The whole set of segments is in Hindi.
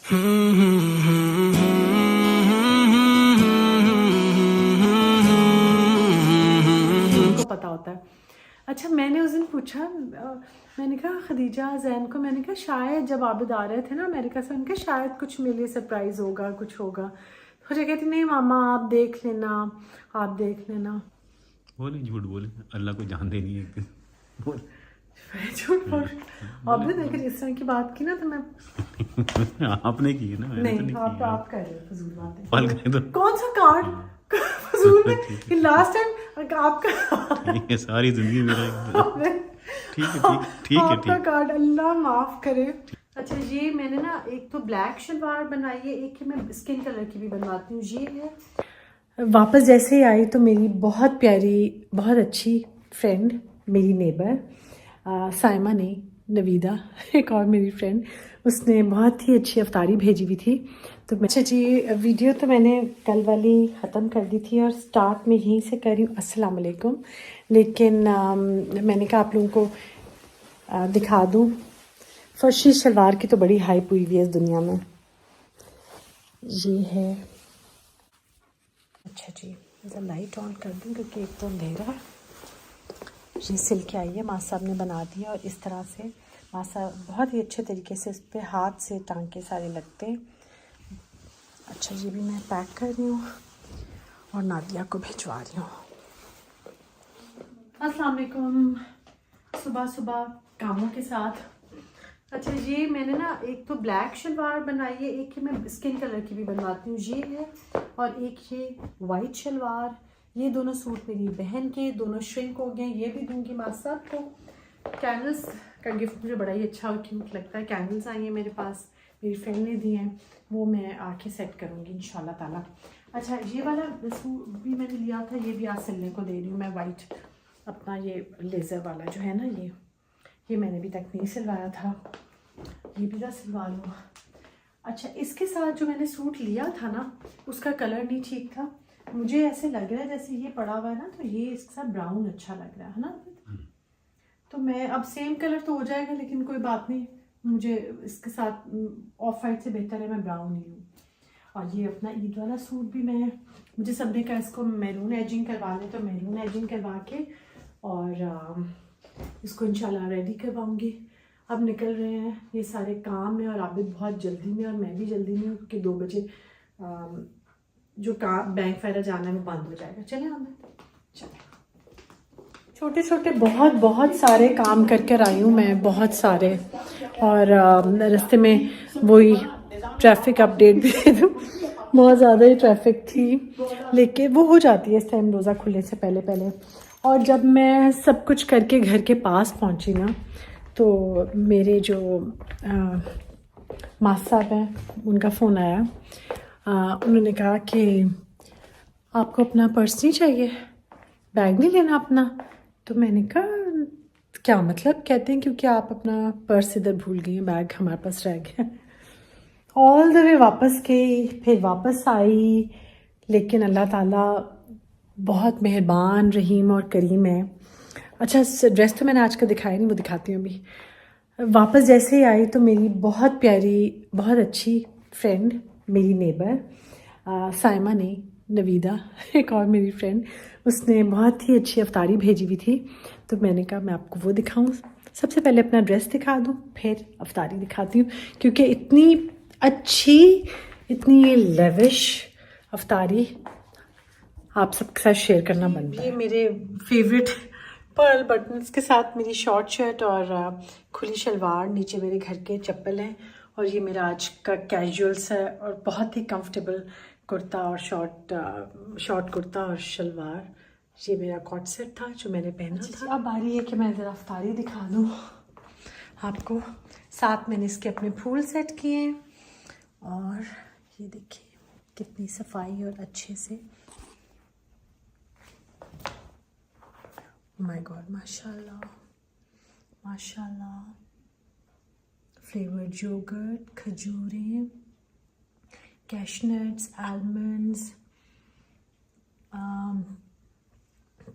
उनको पता होता है। अच्छा, मैंने उस दिन पूछा, मैंने कहा खदीजा जैन को, मैंने कहा शायद जब आबिद आ रहे थे ना अमेरिका से, उनके शायद कुछ मेरे लिए सरप्राइज होगा, कुछ होगा। तो मुझे कहती नहीं मामा आप देख लेना, आप देख लेना। बोले झूठ बोले, अल्लाह को जानते नहीं है बोल। मैं झूठ बोल, आबिद अगर इस तरह की बात की ना तो मैं आपने की है ना, मैंने तो नहीं, नहीं आप की है। कर रहे हो फजूल बातें। पल करें तो कौन सा कार्ड फजूल में, ये लास्ट टाइम आपका ठीक है, सारी जिंदगी मेरा ठीक है, ठीक है, आपका ठीक। कार्ड अल्लाह माफ करे। अच्छा, ये मैंने ना एक तो ब्लैक शलवार बनाई है, एक ही मैं स्किन कलर की भी बनवाती हूँ। ये है, वापस जैसे ही आई तो मेरी बहुत प्यारी, बहुत अच्छी फ्रेंड, मेरी नेबर साइमा ने, नवीदा एक और मेरी फ्रेंड, उसने बहुत ही अच्छी अफ्तारी भेजी हुई थी। तो अच्छा जी, वीडियो तो मैंने कल वाली ख़त्म कर दी थी और स्टार्ट में यहीं से कर रही हूँ, अस्सलाम वालेकुम। लेकिन मैंने कहा आप लोगों को दिखा दूँ। फर्शी शलवार की तो बड़ी हाइप हुई हुई है इस दुनिया में। ये है, अच्छा जी, जरा लाइट ऑन कर दूँ क्योंकि एक तो अंधेरा है। ये सिल के आई है, माँ साहब ने बना दिया और इस तरह से माँ साहब बहुत ही अच्छे तरीके से इस पर हाथ से टांके सारे लगते हैं। अच्छा, ये भी मैं पैक कर रही हूँ और नादिया को भिजवा रही हूँ। अस्सलाम वालेकुम, सुबह सुबह कामों के साथ। अच्छा, ये मैंने ना एक तो ब्लैक शलवार बनाई है, एक ही मैं स्किन कलर की भी बनवाती हूँ, ये है, और एक ये वाइट शलवार। ये दोनों सूट मेरी बहन के, दोनों श्रिंक हो गए, ये भी दूंगी माँ साहब को। कैंडल्स का गिफ्ट मुझे बड़ा ही अच्छा और क्यूट लगता है। कैंडल्स आई हैं मेरे पास, मेरी फ्रेंड ने दी हैं, वो मैं आके सेट करूँगी इंशाल्लाह ताला। अच्छा, ये वाला सूट भी मैंने लिया था, ये भी आज सिलने को दे रही हूँ मैं, वाइट अपना ये लेज़र वाला जो है ना, ये मैंने अभी तक नहीं सिलवाया था, ये भी सिलवा लूँ। अच्छा, इसके साथ जो मैंने सूट लिया था ना, उसका कलर नहीं ठीक था। मुझे ऐसे लग रहा है जैसे ये पड़ा हुआ है ना, तो ये इसके साथ ब्राउन अच्छा लग रहा है ना। तो मैं अब सेम कलर तो हो जाएगा, लेकिन कोई बात नहीं, मुझे इसके साथ ऑफ वाइट से बेहतर है मैं ब्राउन ही लूँ। और ये अपना ईद वाला सूट भी मैं, मुझे सबने कहा इसको मैरून एजिंग करवा लें, तो मैरून एजिंग करवा के और इसको इंशाल्लाह रेडी करवाऊँगी। अब निकल रहे हैं, ये सारे काम में और आबिद बहुत जल्दी में और मैं भी जल्दी में हूँ क्योंकि 2 बजे जो काम बैंक वगैरह जाना है वो बंद हो जाएगा। चले आबिद, चले। छोटे छोटे बहुत बहुत सारे काम करके आई हूँ मैं, बहुत सारे। और रास्ते में वही ट्रैफिक अपडेट भी दे दूँ, बहुत ज़्यादा ही ट्रैफिक थी, लेकिन वो हो जाती है इस टाइम रोज़ा खुलने से पहले पहले। और जब मैं सब कुछ करके घर के पास पहुँची ना, तो मेरे जो माँ साहब हैं उनका फ़ोन आया। उन्होंने कहा कि आपको अपना पर्स नहीं चाहिए, बैग नहीं लेना अपना? तो मैंने कहा क्या मतलब? कहते हैं क्योंकि आप अपना पर्स इधर भूल गई हैं, बैग हमारे पास रह गया। ऑल द वे वापस गई, फिर वापस आई, लेकिन अल्लाह ताला बहुत मेहरबान, रहीम और करीम है। अच्छा, ड्रेस तो मैंने आज का दिखाया नहीं, वो दिखाती हूँ अभी। वापस जैसे ही आई तो मेरी बहुत प्यारी, बहुत अच्छी फ्रेंड, मेरी नेबर साइमा ने, नवीदा एक और मेरी फ्रेंड, उसने बहुत ही अच्छी अफ्तारी भेजी हुई थी। तो मैंने कहा मैं आपको वो दिखाऊं, सबसे पहले अपना ड्रेस दिखा दूं, फिर अफ्तारी दिखाती हूँ, क्योंकि इतनी अच्छी, इतनी लेविश अफ्तारी आप सबके साथ शेयर करना बनता है। ये मेरे फेवरेट पर्ल बटन्स के साथ मेरी शॉर्ट शर्ट और खुली शलवार, नीचे मेरे घर के चप्पल हैं, और ये मेरा आज का कैजुअल्स है और बहुत ही कंफर्टेबल कुर्ता और शॉर्ट कुर्ता और शलवार। ये मेरा कॉट सेट था जो मैंने पहना था। अब आ रही है कि मैं ज़रा अफ्तारी दिखा दूँ आपको। साथ मैंने इसके अपने फूल सेट किए हैं, और ये देखिए कितनी सफाई और अच्छे से, माय गॉड, माशाल्लाह माशाल्लाह। फ्लेवर्ड योगर्ट, खजूरें, cashnuts, almonds,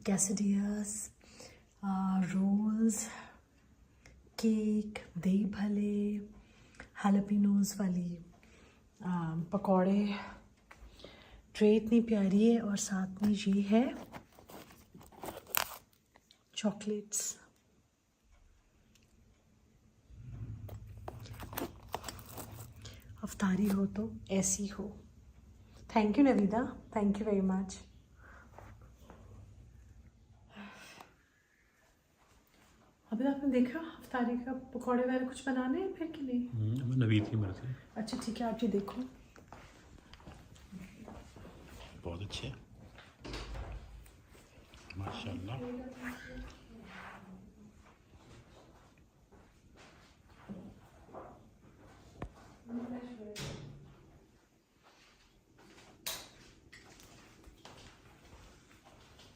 quesadillas, rolls, cake, dahi bhalle, हालापिनोज वाली पकौड़े, ट्रे इतनी प्यारी है और साथ में ये है चॉकलेट्स। अफ्तारी हो तो ऐसी हो। Thank you Navida, thank you very much. अभी आपने देखा अफ्तारी का पकौड़े वगैरह कुछ बनाने हैं फिर के लिए? नवीद की मर्जी। अच्छा ठीक है, आप ये देखो। बहुत अच्छे माशाल्लाह।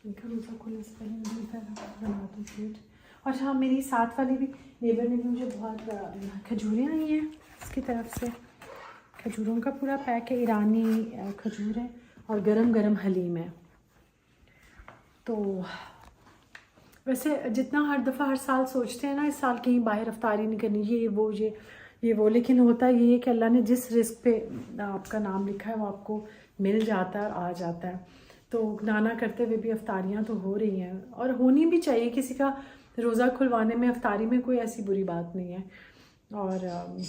इनका रोज़ा खोलने से पहले मुझे बना दूँ प्लेट। और हाँ, मेरी साथ वाली भी नेबर ने भी मुझे बहुत खजूरें आई हैं इसकी तरफ से। खजूरों का पूरा पैक है, ईरानी खजूर है और गरम गरम हलीम है। तो वैसे जितना हर दफ़ा हर साल सोचते हैं ना इस साल कहीं बाहर अफ्तारी नहीं करनी, ये वो, लेकिन होता ये है कि अल्लाह ने जिस रिस्क पे आपका नाम लिखा है वो आपको मिल जाता है और आ जाता है। तो नाना करते हुए भी अफ्तारियाँ तो हो रही हैं और होनी भी चाहिए। किसी का रोज़ा खुलवाने में अफ्तारी में कोई ऐसी बुरी बात नहीं है। और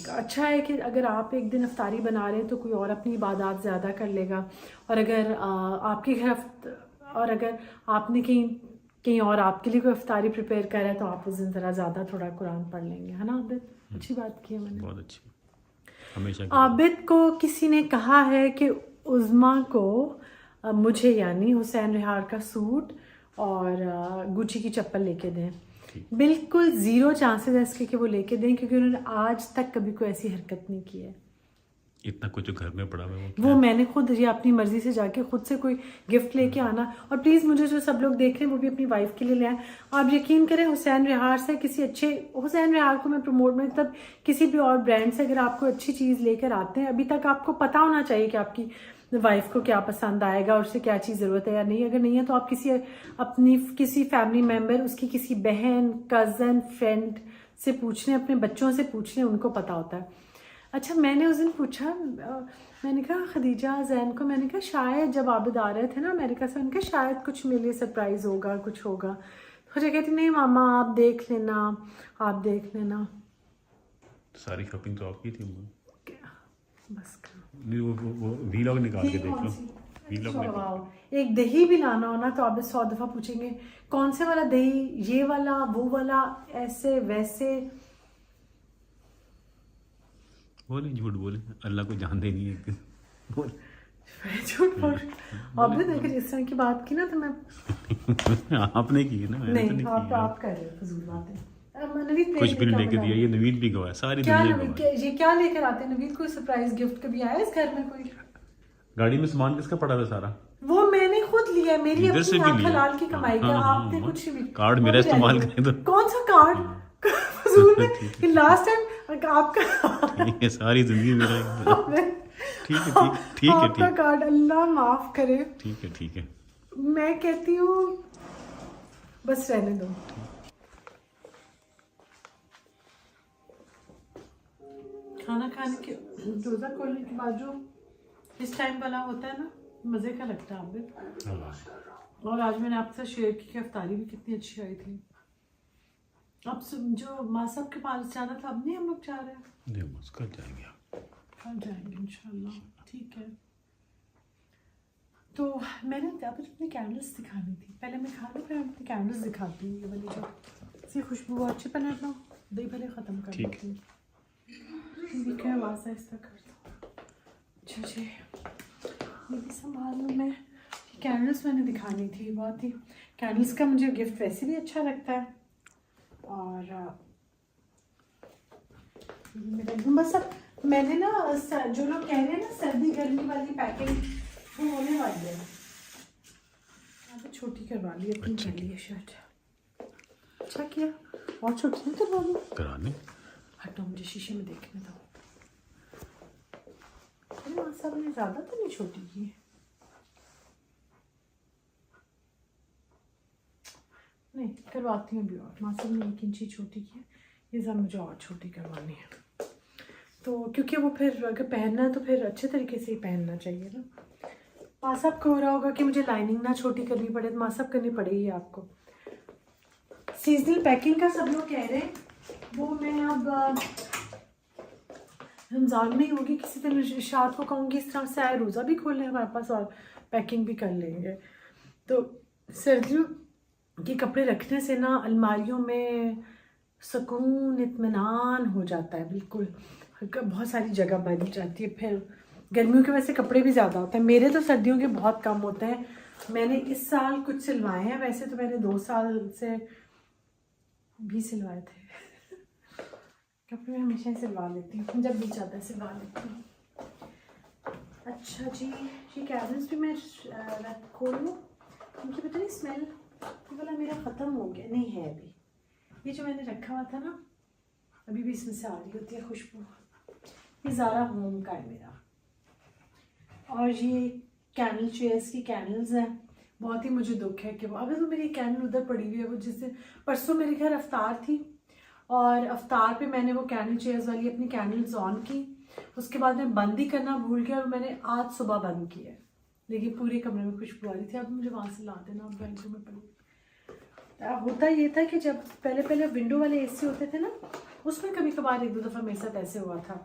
अच्छा है कि अगर आप एक दिन अफ्तारी बना रहे हैं तो कोई और अपनी इबादत ज़्यादा कर लेगा। और अगर आपके घर और अगर आपने कहीं और आपके लिए कोई अफ्तारी प्रिपेयर कर रहा है तो आप उस दिन ज़रा ज़्यादा थोड़ा कुरान पढ़ लेंगे, है ना आबिद? अच्छी बात की है मैंने। बहुत अच्छी। हमेशा आबिद को किसी ने कहा है कि उज़मा को मुझे यानी हुसैन रिहार का सूट और गुची की चप्पल लेके दें। बिल्कुल ज़ीरो चांसेस है इसके कि वो लेके दें, क्योंकि उन्होंने आज तक कभी कोई ऐसी हरकत नहीं की है। इतना कुछ जो घर में पड़ा हुआ है वो मैंने खुद ये अपनी मर्जी से जाके खुद से कोई गिफ्ट लेके आना। और प्लीज़ मुझे जो सब लोग देख रहे हैं वो भी अपनी वाइफ के लिए ले आए। आप यकीन करें हुसैन रिहार से किसी अच्छे, हुसैन रिहार को मैं प्रमोट में तब किसी भी और ब्रांड से अगर आपको अच्छी चीज़ लेकर आते हैं, अभी तक आपको पता होना चाहिए कि आपकी वाइफ को क्या पसंद आएगा और उससे क्या चीज़ ज़रूरत है या नहीं। अगर नहीं है तो आप अपनी किसी फैमिली मेम्बर, उसकी किसी बहन, कज़न, फ्रेंड से पूछ लें, अपने बच्चों से पूछ लें, उनको पता होता है। अच्छा, मैंने उस दिन पूछा, मैंने कहा खदीजा जैन को, मैंने कहा शायद जब आबिद आ रहे थे ना अमेरिका से, उनके शायद कुछ मेरे लिए सरप्राइज़ होगा, कुछ होगा। तो मुझे कहती नहीं मामा आप देख लेना, आप देख लेना। सारी शॉपिंग तो आपकी थी। बस वो वीलॉग निकाल के देख लो। वीलॉग में एक दही भी लाना हो ना तो आप 100 दफ़ा पूछेंगे कौन से वाला दही, ये वाला, वो वाला, ऐसे वैसे। बोले झूठ बोले, अल्लाह को जानते नहीं है। बोल झूठ बोल। अब अगर इस तरह की बात की ना तो मैं आपने की है ना, मैंने नहीं, तो नहीं की। आप कर रहे हो फजूल बातें। नवीद कुछ भी नहीं लेके दिया, ये नवीद भी गवा है, सारी क्या दुनिया नवीद गवा है। ये क्या लेकर आते हैं नवीद? कोई सरप्राइज गिफ्ट कभी आया इस घर में? कोई गाड़ी में सामान किसका पड़ा था सारा? वो मैंने खुद लिया, मेरी इधर से अपनी भी आंख लिया। हलाल की कमाई का। हाँ, आपने हाँ, कुछ भी कार्ड मेरा इस्तेमाल करें तो। कौन सा कार्ड? फजूल में लास्ट टाइम आपका ठीक है, सारी जिंदगी मेरा। ठीक है, ठीक है, आपका ठीक। कार्ड अल्लाह माफ करे। ठीक है, ठीक है। मैं कहती हूँ बस रहने दो। खाना खाने के, रोज़ा खोलने के बाद जो इस टाइम वाला होता है ना, मज़े का लगता है आबिद। और आज मैंने आपसे शेयर की कि अफ्तारी भी कितनी अच्छी आई थी। अब जो माँ साहब के पास जाना था, अब नहीं हम लोग जा रहे हैं? नहीं, बस कल जाएंगे। कल जाएंगे इंशाल्लाह। ठीक है। तो मैंने अब अपनी कैंडल्स दिखानी थी, पहले मैं खा लूँ फिर अपनी कैंडल्स दिखाती हूँ। ये वाली जो इसकी खुशबू बहुत अच्छी, पहले अपना दही पहले ख़त्म कर देती हूँ। क्या आवाज़ है इस तक कर दो। अच्छा जी, ये भी संभाल लूँ मैं। कैंडल्स मैंने दिखानी थी, बहुत ही कैंडल्स का मुझे गिफ्ट वैसे भी अच्छा लगता है। और बस अब मैंने ना जो लोग कह रहे हैं ना सर्दी गर्मी वाली पैकिंग वो होने वाली है। अब छोटी करवा ली अपनी पहली है शर्ट। अच्छा किया, और छोटी नहीं करवा ली? कराने हटो, मुझे शीशे में देखने दो। अरे माँ साहब ने ज़्यादा तो नहीं छोटी की? नहीं करवाती हूँ भी, और माँ साहब ने 1 इंच छोटी की है, ये सब मुझे और छोटी करवानी है। तो क्योंकि वो फिर अगर पहनना है तो फिर अच्छे तरीके से ही पहनना चाहिए ना। मासअप को हो रहा होगा कि मुझे लाइनिंग ना छोटी करनी पड़े, तो मासअप करनी पड़ेगी आपको। सीजनल पैकिंग का सब लोग कह रहे हैं, वो मैं अब रमज़ान में ही होगी, किसी दिन इरशाद को कहूँगी इस तरह से आए रोज़ा भी खोल लें हमारे पास और पैकिंग भी कर लेंगे। तो सर्दियों के कपड़े रखने से ना अलमारियों में सुकून इत्मीनान हो जाता है, बिल्कुल बहुत सारी जगह बन जाती है। फिर गर्मियों के वैसे कपड़े भी ज़्यादा होते हैं, मेरे तो सर्दियों के बहुत कम होते हैं। मैंने इस साल कुछ सिलवाए हैं, वैसे तो मैंने 2 साल से भी सिलवाए थे कपड़े। मैं हमेशा ही सिलवा लेती हूँ, जब भी चाहता है सिलवा लेती हूँ। अच्छा जी, ये कैबिनेट्स भी मैं खोलूँ, उनकी पता नहीं स्मेल, ये वाला मेरा ख़त्म हो गया, नहीं है अभी। ये जो मैंने रखा हुआ था ना, अभी भी इसमें से आ रही होती है खुशबू। ये ज़ारा होम का है मेरा, और ये कैंडल चेयर्स की कैंडल्स हैं। बहुत ही मुझे दुख है कि वो अभी तो मेरी कैंडल उधर पड़ी हुई है। वो जिस दिन परसों मेरे घर अफ्तार थी, और अफ्तार पे मैंने वो कैंडल चेयर्स वाली अपनी कैंडल्स ऑन की, उसके बाद मैं बंद ही करना भूल गया और मैंने आज सुबह बंद किया, लेकिन पूरे कमरे में खुशबू आ रही थी। अब मुझे वहाँ से ला देना, अब बेडरूम में पड़ी। होता ये था कि जब पहले विंडो वाले एसी होते थे ना, उसमें कभी कभार 1-2 दफ़ा मेरे साथ ऐसे हुआ था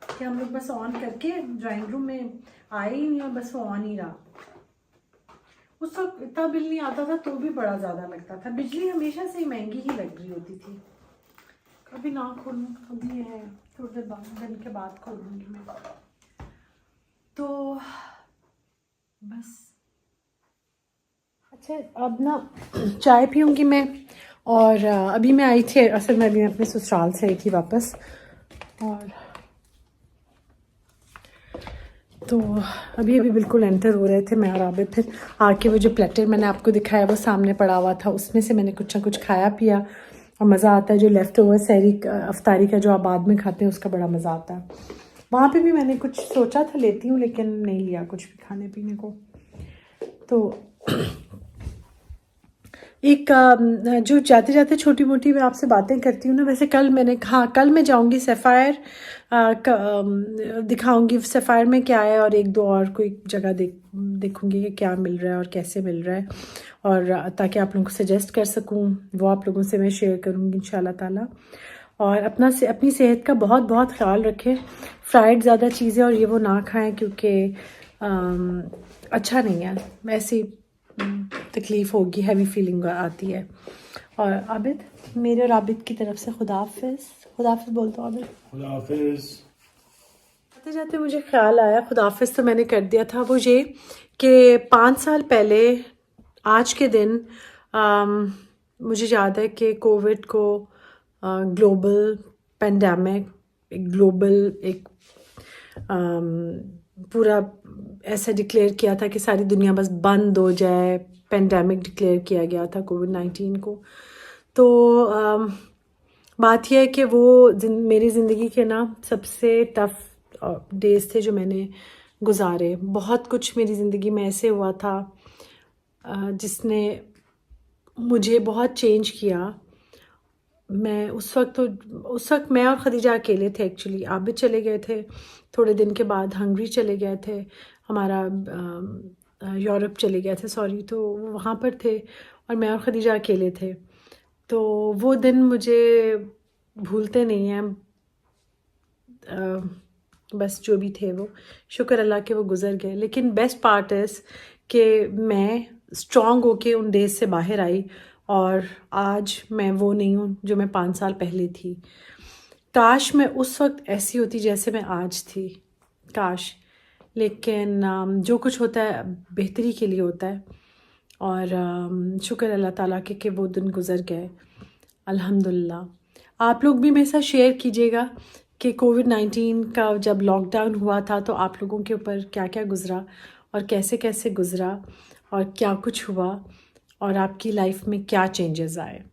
कि हम लोग बस ऑन करके ड्राइंग रूम में आए ही नहीं और बस वो ऑन ही रहा। उस वक्त इतना बिल नहीं आता था, तो भी बड़ा ज़्यादा लगता था। बिजली हमेशा से ही महंगी ही लग रही होती थी। अभी ना खोलूँ, अभी है थोड़ी देर दिन के बाद खोलूँगी मैं। तो बस अच्छा, अब ना चाय पीऊँगी मैं। और अभी मैं आई थी, असल में अभी मैं अपने ससुराल से आई थी वापस, और तो अभी बिल्कुल एंटर हो रहे थे मैं और आबिद। फिर आके वो जो प्लेटर मैंने आपको दिखाया वो सामने पड़ा हुआ था, उसमें से मैंने कुछ ना कुछ खाया पिया, और मज़ा आता है जो लेफ़्ट ओवर सहरी अफ्तारी का जो आप बाद में खाते हैं उसका बड़ा मज़ा आता है। वहाँ पे भी मैंने कुछ सोचा था लेती हूँ, लेकिन नहीं लिया कुछ भी खाने पीने को। तो एक जो जाते जाते छोटी मोटी मैं आपसे बातें करती हूँ ना, वैसे कल मैंने कहा कल मैं जाऊँगी सफ़ायर दिखाऊंगी सफ़ायर में क्या है, और 1-2 और कोई जगह देखूँगी कि क्या मिल रहा है और कैसे मिल रहा है, और ताकि आप लोगों को सजेस्ट कर सकूँ, वो आप लोगों से मैं शेयर करूँगी इंशाल्लाह ताला। और अपनी सेहत का बहुत बहुत ख्याल रखें। फ्राइड ज़्यादा चीज़ें और ये वो ना खाएं, क्योंकि अच्छा नहीं है, ऐसी तकलीफ़ होगी, हैवी फीलिंग आती है। और आबिद, मेरे और आबिद की तरफ से खुदा हाफिज़ बोल दो आबिद। खुदा हाफिज़। जाते जाते मुझे ख्याल आया, खुदा हाफिज़ तो मैंने कर दिया था, वो ये कि 5 साल पहले आज के दिन मुझे याद है कि कोविड को ग्लोबल पेंडेमिक, एक पूरा ऐसा डिक्लेयर किया था कि सारी दुनिया बस बंद हो जाए, पेंडेमिक डिक्लेयर किया गया था कोविड-19 को। तो बात यह है कि वो मेरी ज़िंदगी के ना सबसे टफ़ डेज़ थे जो मैंने गुजारे। बहुत कुछ मेरी ज़िंदगी में ऐसे हुआ था जिसने मुझे बहुत चेंज किया। मैं उस वक्त मैं और ख़दीजा अकेले थे एक्चुअली। आबिद चले गए थे, थोड़े दिन के बाद हंगरी चले गए थे, हमारा यूरोप चले गए थे सॉरी, तो वहाँ पर थे और मैं और ख़दीजा अकेले थे। तो वो दिन मुझे भूलते नहीं हैं। बस जो भी थे वो शुक्र अल्लाह के वो गुज़र गए, लेकिन बेस्ट पार्ट इज़ कि मैं स्ट्रॉन्ग होके उन डेज से बाहर आई, और आज मैं वो नहीं हूँ जो मैं 5 साल पहले थी। काश मैं उस वक्त ऐसी होती जैसे मैं आज थी, काश। लेकिन जो कुछ होता है बेहतरी के लिए होता है, और शुक्र अल्लाह ताला के कि वो दिन गुज़र गए अल्हम्दुलिल्लाह। आप लोग भी मेरे साथ शेयर कीजिएगा कि कोविड-19 का जब लॉकडाउन हुआ था तो आप लोगों के ऊपर क्या क्या गुज़रा और कैसे कैसे गुज़रा और क्या कुछ हुआ और आपकी लाइफ में क्या चेंजेस आए।